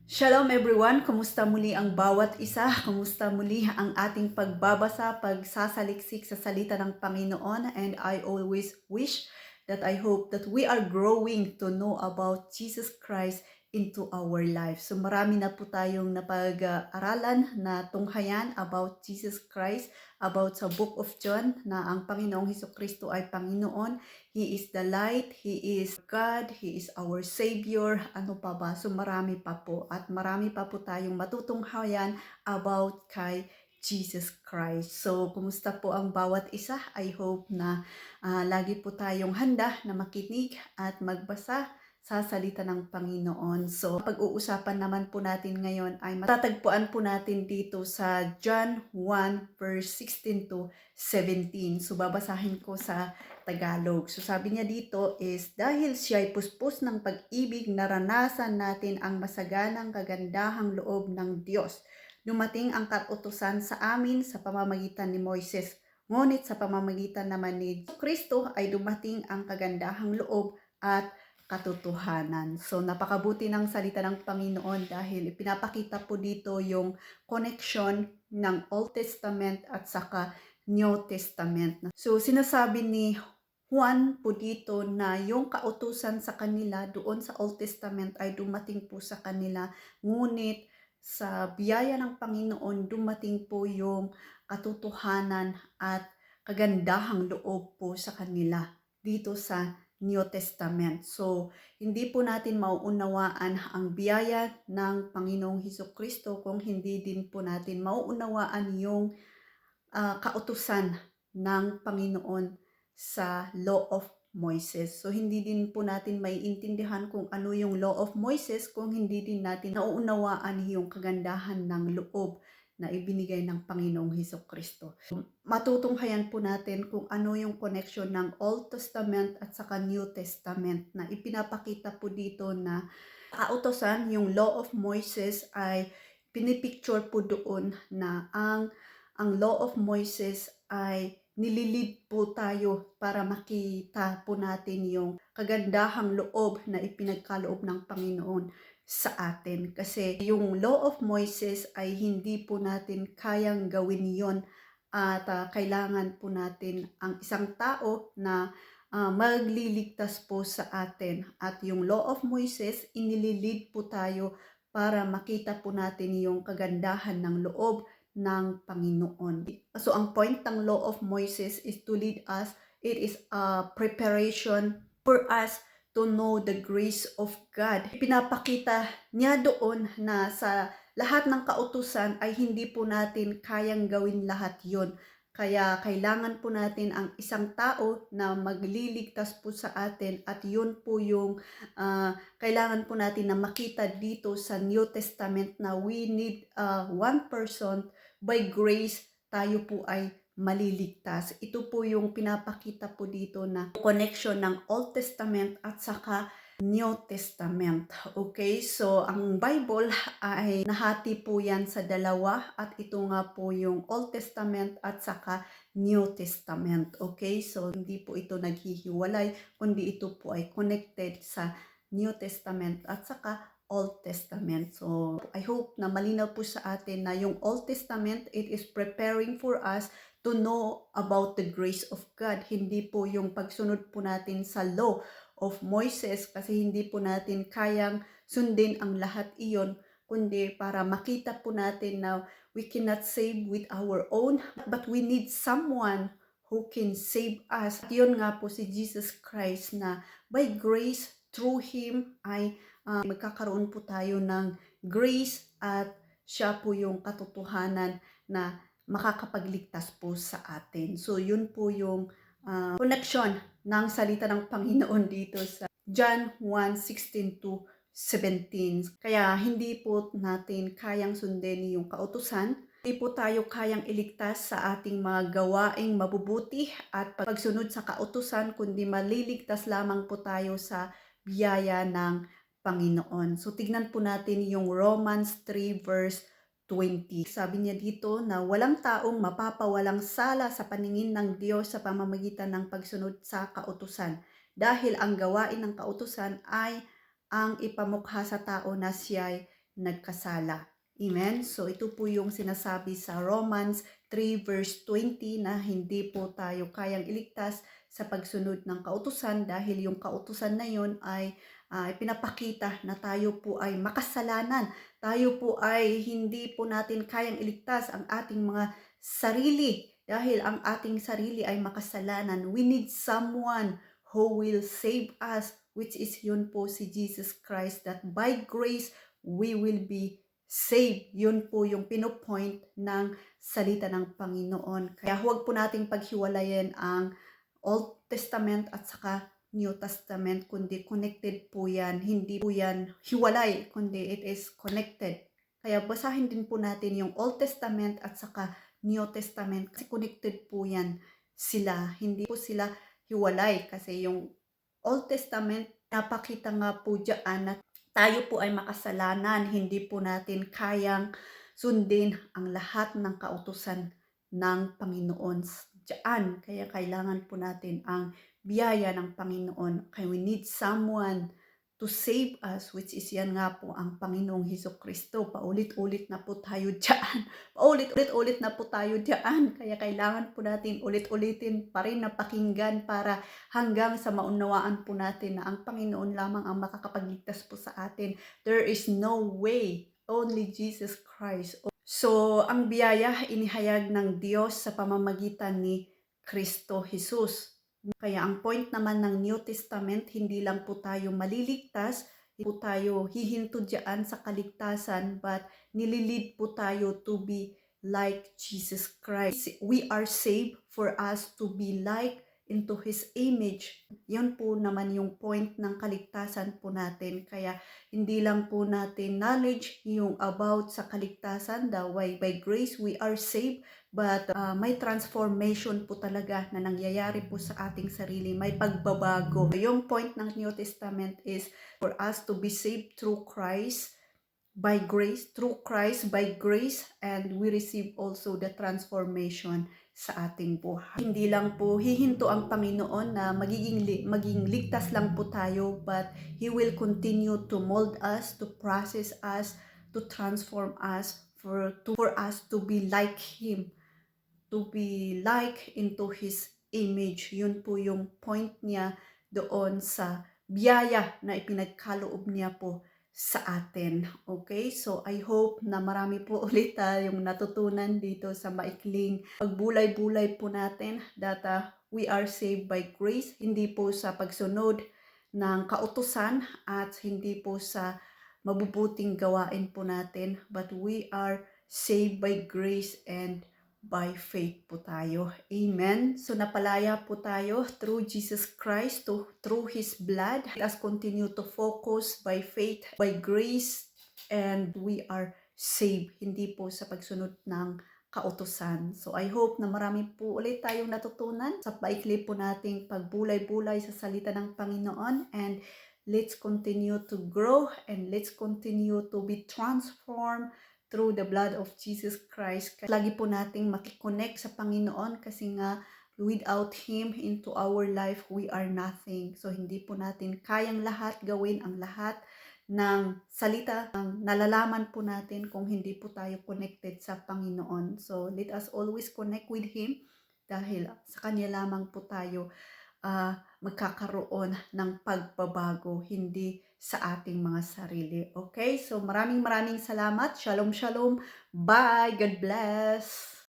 Shalom everyone! Kumusta muli ang bawat isa? Kumusta muli ang ating pagbabasa, pagsasaliksik sa salita ng Panginoon? And I always wish that I hope that we are growing to know about Jesus Christ into our lives. So marami na po tayong napag-aralan na tunghayan about Jesus Christ, about sa Book of John na ang Panginoong Hesukristo ay Panginoon. He is the light, He is God, He is our Savior. Ano pa ba? So marami pa po at marami pa po tayong matutunghayan about kay Jesus Christ. So kumusta po ang bawat isa? I hope na lagi po tayong handa na makinig at magbasa sa salita ng Panginoon. So pag-uusapan naman po natin ngayon ay matatagpuan po natin dito sa John 1 verse 16 to 17. So babasahin ko sa Tagalog. So sabi niya dito is, dahil siya'y puspos ng pag-ibig, naranasan natin ang masaganang kagandahang loob ng Diyos. Dumating ang kautusan sa amin sa pamamagitan ni Moises. Ngunit sa pamamagitan naman ni Kristo ay dumating ang kagandahang loob at katotohanan. So napakabuti ng salita ng Panginoon dahil ipinapakita po dito yung connection ng Old Testament at saka New Testament. So sinasabi ni Juan po dito na yung kautusan sa kanila doon sa Old Testament ay dumating po sa kanila, ngunit sa biyaya ng Panginoon dumating po yung katotohanan at kagandahang loob po sa kanila dito sa New Testament. So, hindi po natin mauunawaan ang biyaya ng Panginoong Hesukristo kung hindi din po natin mauunawaan yung kautusan ng Panginoon sa Law of Moses. So, hindi din po natin maiintindihan kung ano yung Law of Moses kung hindi din natin nauunawaan yung kagandahan ng loob na ibinigay ng Panginoong Hesukristo. Matutunghayan po natin kung ano yung connection ng Old Testament at saka New Testament na ipinapakita po dito na kautosan, yung Law of Moses ay pinipicture po doon na ang Law of Moses ay nililid po tayo para makita po natin yung kagandahang loob na ipinagkaloob ng Panginoon sa atin. Kasi yung Law of Moses ay hindi po natin kayang gawin yon at kailangan po natin ang isang tao na magliligtas po sa atin. At yung Law of Moses, inililid po tayo para makita po natin yung kagandahan ng loob ng Panginoon. So ang point ng Law of Moses is to lead us. It is a preparation for us to know the grace of God. Pinapakita niya doon na sa lahat ng kautusan ay hindi po natin kayang gawin lahat yon. Kaya kailangan po natin ang isang tao na magliligtas po sa atin at yun po yung kailangan po natin na makita dito sa New Testament na we need one person. By grace, tayo po ay maliligtas. Ito po yung pinapakita po dito na connection ng Old Testament at saka New Testament. Okay, so ang Bible ay nahati po yan sa dalawa at ito nga po yung Old Testament at saka New Testament. Okay, so hindi po ito naghihiwalay, kundi ito po ay connected sa New Testament at saka Old Testament. So, I hope na malinaw po sa atin na yung Old Testament, it is preparing for us to know about the grace of God. Hindi po yung pagsunod po natin sa Law of Moses kasi hindi po natin kayang sundin ang lahat iyon, kundi para makita po natin na we cannot save with our own, but we need someone who can save us. At yun nga po si Jesus Christ na by grace, through Him ay magkakaroon po tayo ng grace at siya po yung katotohanan na makakapagligtas po sa atin. So yun po yung connection ng salita ng Panginoon dito sa John 1:16 to 17. Kaya hindi po natin kayang sundin yung kautusan. Hindi po tayo kayang iligtas sa ating mga gawaing mabubuti at pagsunod sa kautusan, kundi maliligtas lamang po tayo sa biyaya ng Panginoon. So tignan po natin yung Romans 3 verse 20. Sabi niya dito na walang taong mapapawalang sala sa paningin ng Diyos sa pamamagitan ng pagsunod sa kautusan. Dahil ang gawain ng kautusan ay ang ipamukha sa tao na siya'y nagkasala. Amen? So ito po yung sinasabi sa Romans 3 verse 20 na hindi po tayo kayang iligtas sa pagsunod ng kautusan dahil yung kautusan na yun ay pinapakita na tayo po ay makasalanan. Tayo po ay hindi po natin kayang iligtas ang ating mga sarili dahil ang ating sarili ay makasalanan. We need someone who will save us, which is yun po si Jesus Christ, that by grace we will be saved. Yun po yung pinopoint ng salita ng Panginoon. Kaya huwag po nating paghiwalayin ang Old Testament at saka New Testament, kundi connected po yan. Hindi po yan hiwalay, kundi it is connected. Kaya basahin din po natin yung Old Testament at saka New Testament kasi connected po yan sila. Hindi po sila hiwalay kasi yung Old Testament, napakita nga po dyan na tayo po ay makasalanan, hindi po natin kayang sundin ang lahat ng kautusan ng Panginoon diyan. Kaya kailangan po natin ang biyaya ng Panginoon. Kaya we need someone to save us, which is yan nga po ang Panginoong Hesukristo. Paulit-ulit na po tayo diyan. Paulit-ulit na po tayo diyan. Kaya kailangan po natin ulit-ulitin pa rin na pakinggan para hanggang sa maunawaan po natin na ang Panginoon lamang ang makakapagligtas po sa atin. There is no way, only Jesus Christ. So, ang biyaya inihayag ng Diyos sa pamamagitan ni Kristo Jesus. Kaya ang point naman ng New Testament, hindi lang po tayo maliligtas, hindi po tayo hihinto diyan sa kaligtasan, but nililid po tayo to be like Jesus Christ. We are saved for us to be like into His image. Yun po naman yung point ng kaligtasan po natin. Kaya hindi lang po natin knowledge yung about sa kaligtasan, the way by grace we are saved, but may transformation po talaga na nangyayari po sa ating sarili. May pagbabago. Yung point ng New Testament is for us to be saved through Christ, by grace, through Christ, by grace, and we receive also the transformation sa ating buhay. Hindi lang po hihinto ang Panginoon na maging ligtas lang po tayo, but He will continue to mold us, to process us, to transform us, for us to be like Him, to be like into His image. Yun po yung point niya doon sa biyaya na ipinagkaloob niya po sa atin. Okay? So, I hope na marami po ulit yung natutunan dito sa maikling pagbulay-bulay po natin that we are saved by grace, hindi po sa pagsunod ng kautusan at hindi po sa mabubuting gawain po natin, but we are saved by grace and by faith po tayo. Amen. So napalaya po tayo through Jesus Christ, through His blood. Let us continue to focus by faith, by grace, and we are saved. Hindi po sa pagsunod ng kautusan. So I hope na marami po ulit tayong natutunan sa paikli po nating pagbulay-bulay sa salita ng Panginoon, and let's continue to grow and let's continue to be transformed through the blood of Jesus Christ. Lagi po nating makikonnect sa Panginoon kasi nga without Him into our life, we are nothing. So hindi po natin kayang gawin ang lahat ng salita ang nalalaman po natin kung hindi po tayo connected sa Panginoon. So let us always connect with Him dahil sa Kanya lamang po tayo magkakaroon ng pagbabago, hindi sa ating mga sarili. Okay? So maraming salamat. Shalom, shalom. Bye. God bless.